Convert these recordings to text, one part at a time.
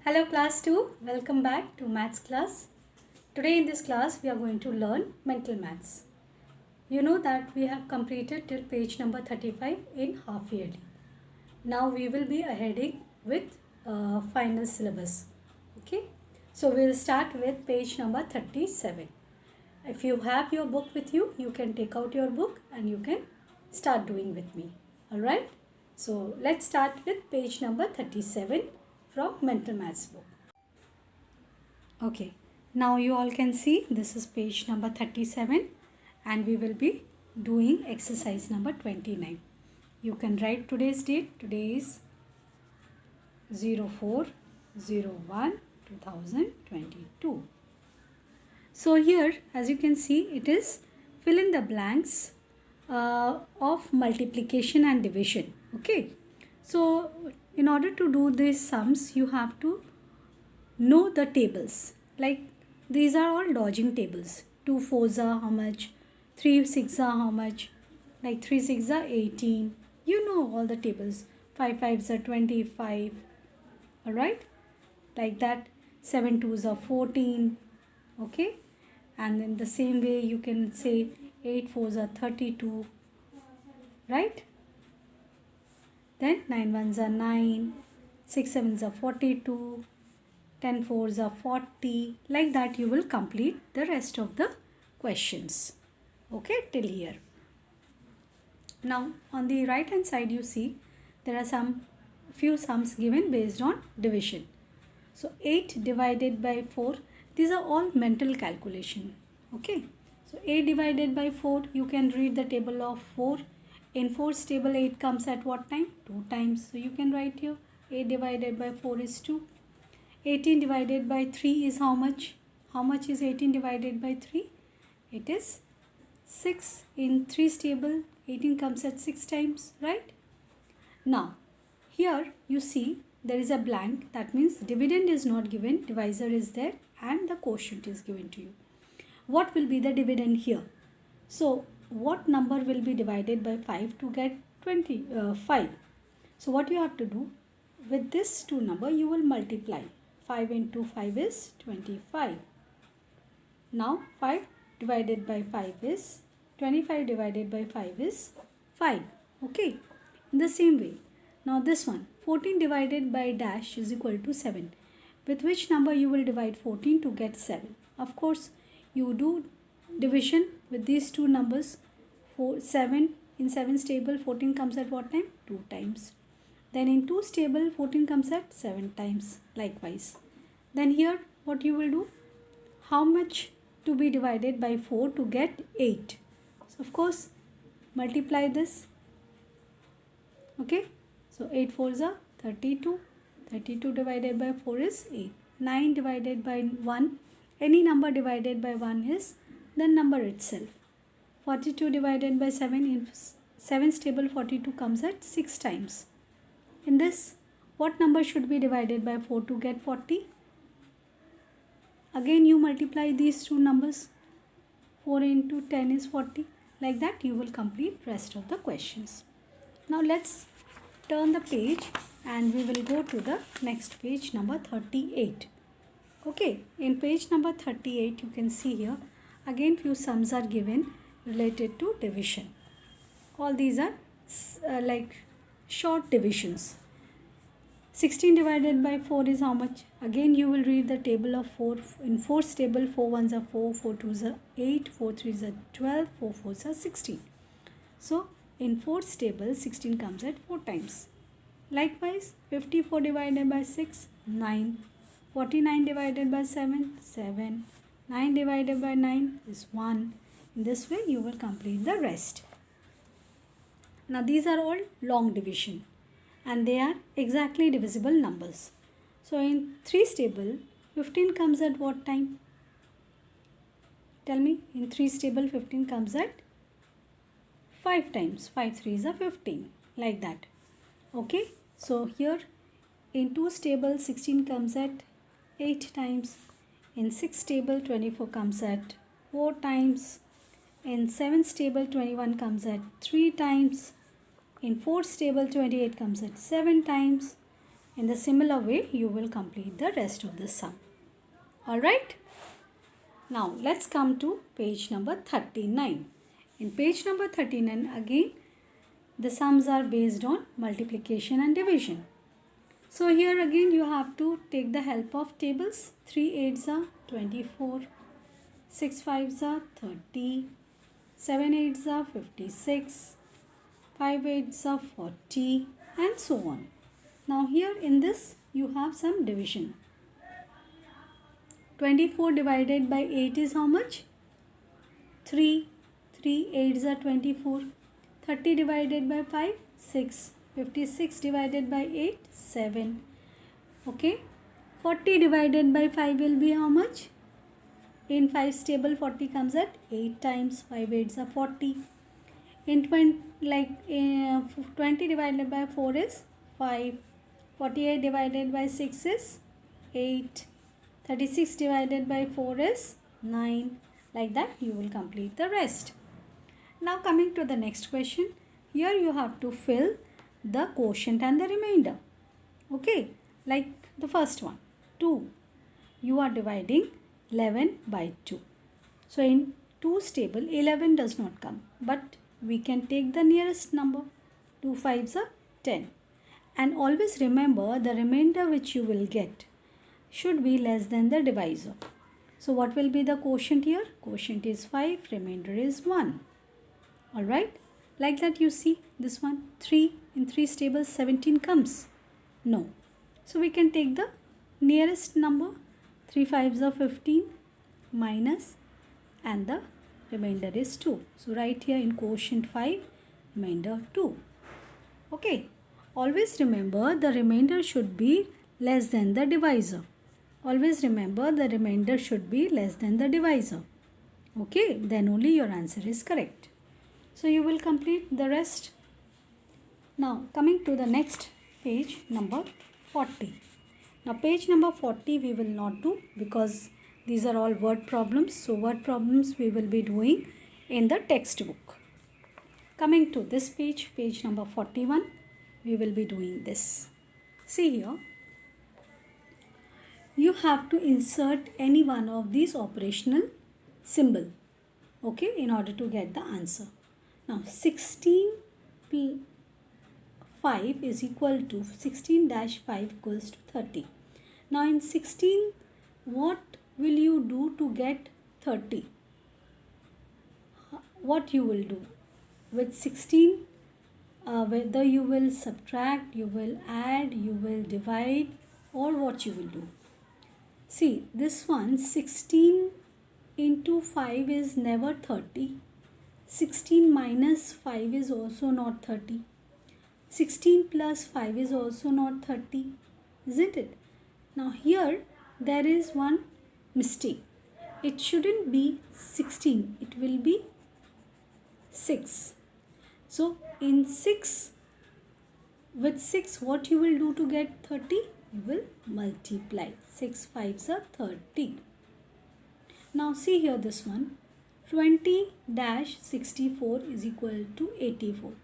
Hello class 2, welcome back to maths class. Today in this class we are going to learn mental maths. You know that we have completed till page number 35 in half yearly. Now we will be heading with final syllabus. Okay, so we will start with page number 37. If you have your book with you, you can take out your book and you can start doing with me. Alright, so let's start with page number 37 from mental maths book. Okay, now you all can see this is page number 37 and we will be doing exercise number 29. You can write today's date. Today is 04/01/2022. So here as you can see it is fill in the blanks of multiplication and division. Okay, so in order to do these sums you have to know the tables. Like these are all dodging tables. 2 4s are how much, 3 6s are how much, like 3 6s are 18. You know all the tables. 5 5s are 25. Alright, like that. 7 2s are 14. Okay, and in the same way you can say 8 4s are 32. Right, then 9 1s are 9, 6 7s are 42, 10 4s are 40. Like that you will complete the rest of the questions. Okay, till here. Now on the right hand side you see there are few sums given based on division. So 8 divided by 4, these are all mental calculation. Okay, so 8 divided by 4, you can read the table of 4. In 4's table 8 comes at what time? 2 times. So you can write here 8 divided by 4 is 2. 18 divided by 3 is how much? How much is 18 divided by 3? It is 6. In 3's table 18 comes at 6 times, right? Now here you see there is a blank. That means dividend is not given, divisor is there and the quotient is given to you. What will be the dividend here? So what number will be divided by 5 to get 5? So what you have to do, with this two number you will multiply. 5 into 5 is 25. Now 5 divided by 5 is 25 divided by 5 is 5. Okay, in the same way now this one 14 divided by dash is equal to 7. With which number you will divide 14 to get 7? Of course you do division with these two numbers. 7 in 7's table 14 comes at what time? 2 times. Then in 2's table 14 comes at 7 times likewise. Then here what you will do? How much to be divided by 4 to get 8? So of course multiply this. Okay, so 8 4s are 32. 32 divided by 4 is 8. 9 divided by 1, any number divided by 1 is the number itself. 42 divided by 7, in 7's table 42 comes at 6 times. In this, what number should be divided by 4 to get 40? Again you multiply these two numbers. 4 into 10 is 40. Like that you will complete rest of the questions. Now let's turn the page and we will go to the next page number 38. Okay, in page number 38 you can see here again few sums are given related to division. All these are like short divisions. 16 divided by 4 is how much? Again you will read the table of 4. In 4's table 4 1s are 4, 4 2s are 8, 4 3s are 12, 4 4s are 16. So in 4's table 16 comes at 4 times. Likewise 54 divided by 6, 9. 49 divided by 7, 7. 9 divided by 9 is 1. In this way you will complete the rest. Now these are all long division and they are exactly divisible numbers. So in 3's table 15 comes at what time? Tell me, in 3's table 15 comes at 5 times. 5 3s are 15, like that. Okay, so here in 2's table 16 comes at 8 times. In 6's table 24 comes at 4 times. In 7's table 21 comes at 3 times. In 4's table, 28 comes at 7 times. In the similar way, you will complete the rest of the sum. Alright? Now, let's come to page number 39. In page number 39, again, the sums are based on multiplication and division. So, here again, you have to take the help of tables. 3 8s are 24, 6 5s are 30, 7 8s are 56, 5 8s are 40, and so on. Now, here in this, you have some division. 24 divided by 8 is how much? 3. 3 8s are 24. 30 divided by 5, 6. 56 divided by 8, 7. Okay. 40 divided by 5 will be how much? In 5's table, 40 comes at 8 times. 5 8s are 40. In 20 divided by 4 is 5. 48 divided by 6 is 8. 36 divided by 4 is 9. Like that you will complete the rest. Now coming to the next question. Here you have to fill the quotient and the remainder. Okay. Like the first one. 2. You are dividing 11 by 2. So in 2's table 11 does not come. But we can take the nearest number. 2 5s are 10. And always remember the remainder which you will get should be less than the divisor. So what will be the quotient here? Quotient is 5, remainder is 1. Alright, like that you see this one. 3 in 3's table 17 comes. No. So we can take the nearest number. 3 5s are 15 minus and the remainder is 2. So right here in quotient 5, remainder 2. Okay. Always remember the remainder should be less than the divisor. Always remember the remainder should be less than the divisor. Okay, then only your answer is correct. So you will complete the rest. Now coming to the next page number 40. Now page number 40 we will not do because these are all word problems. So word problems we will be doing in the textbook. Coming to this page, page number 41, we will be doing this. See here. You have to insert any one of these operational symbol, okay, in order to get the answer. Now 16 5 is equal to 16-5 equals to 30. Now in 16, what will you do to get 30? What you will do? With 16, whether you will subtract, you will add, you will divide, or what you will do. See, this one 16 into 5 is never 30. 16 minus 5 is also not 30. 16 plus 5 is also not 30. Isn't it? Now here there is one mistake. It shouldn't be 16. It will be 6. So in 6, with 6 what you will do to get 30? You will multiply. 6 5s are 30. Now see here this one. 20-64 is equal to 84.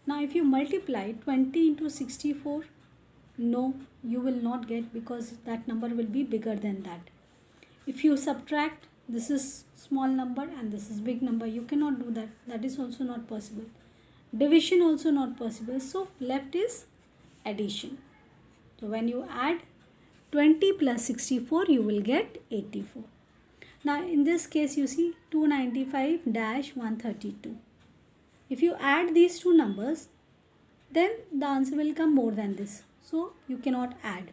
Now if you multiply 20 into 64, no, you will not get because that number will be bigger than that. If you subtract, this is small number and this is big number, you cannot do that. That is also not possible. Division also not possible. So left is addition. So when you add 20 plus 64, you will get 84. Now in this case you see 295-132. If you add these two numbers, then the answer will come more than this. So you cannot add.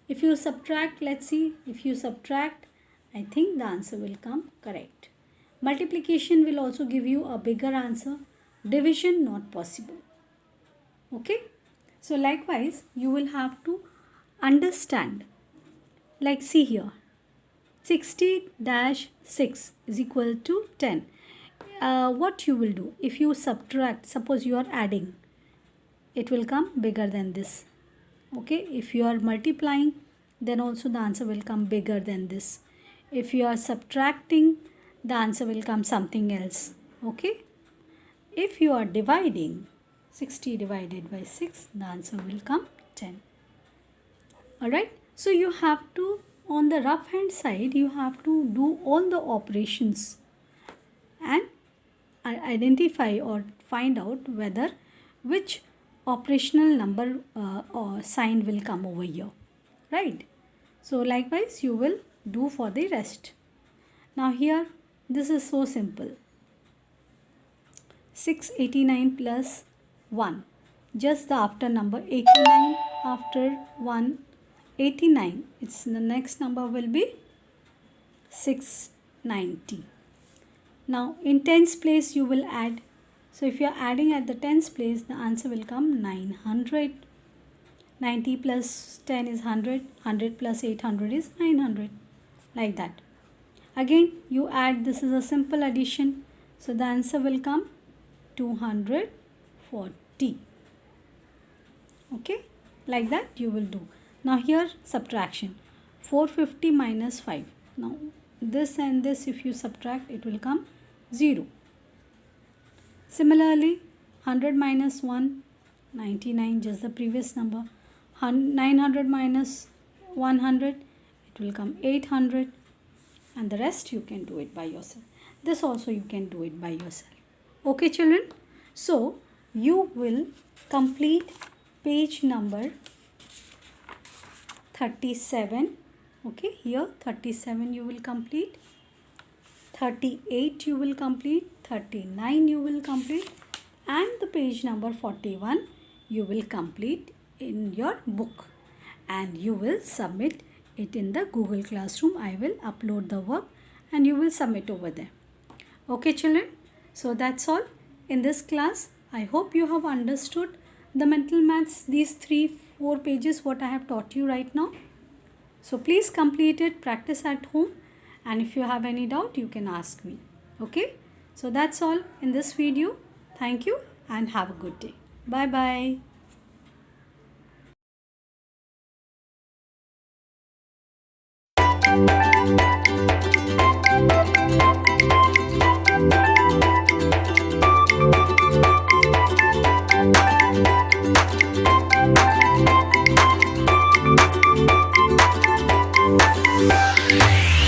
If you subtract, let's see, if you subtract, I think the answer will come correct. Multiplication will also give you a bigger answer. Division not possible. Okay. So likewise, you will have to understand. Like see here. 60-6 is equal to 10. What you will do? If you subtract, suppose you are adding, it will come bigger than this. Okay. If you are multiplying, then also the answer will come bigger than this. If you are subtracting, the answer will come something else. Okay. If you are dividing, 60 divided by 6, the answer will come 10. Alright, so you have to, on the rough hand side, you have to do all the operations and identify or find out whether which operational number or sign will come over here, right? So likewise you will do for the rest. Now here this is so simple. 689 plus 1, just the after number 89 after 1, 89, it's the next number will be 690. Now in tens place you will add. So if you are adding at the tens place, the answer will come 900. 90 plus 10 is 100. 100 plus 800 is 900. Like that. Again you add, this is a simple addition. So the answer will come 240. Okay. Like that you will do. Now here subtraction. 450 minus 5. Now this and this if you subtract, it will come 0. Similarly 100 minus 1, 99, just the previous number. 900 minus 100, it will come 800, and the rest you can do it by yourself. This also you can do it by yourself. Okay children, so you will complete page number 37. Okay, here 37 you will complete, 38 you will complete, 39 you will complete, and the page number 41 you will complete in your book, and you will submit it in the Google Classroom. I will upload the work and you will submit over there. Okay children, so that's all in this class. I hope you have understood the mental maths, these 3-4 pages what I have taught you right now. So please complete it, practice at home, and if you have any doubt you can ask me. Okay, so that's all in this video. Thank you and have a good day. Bye bye.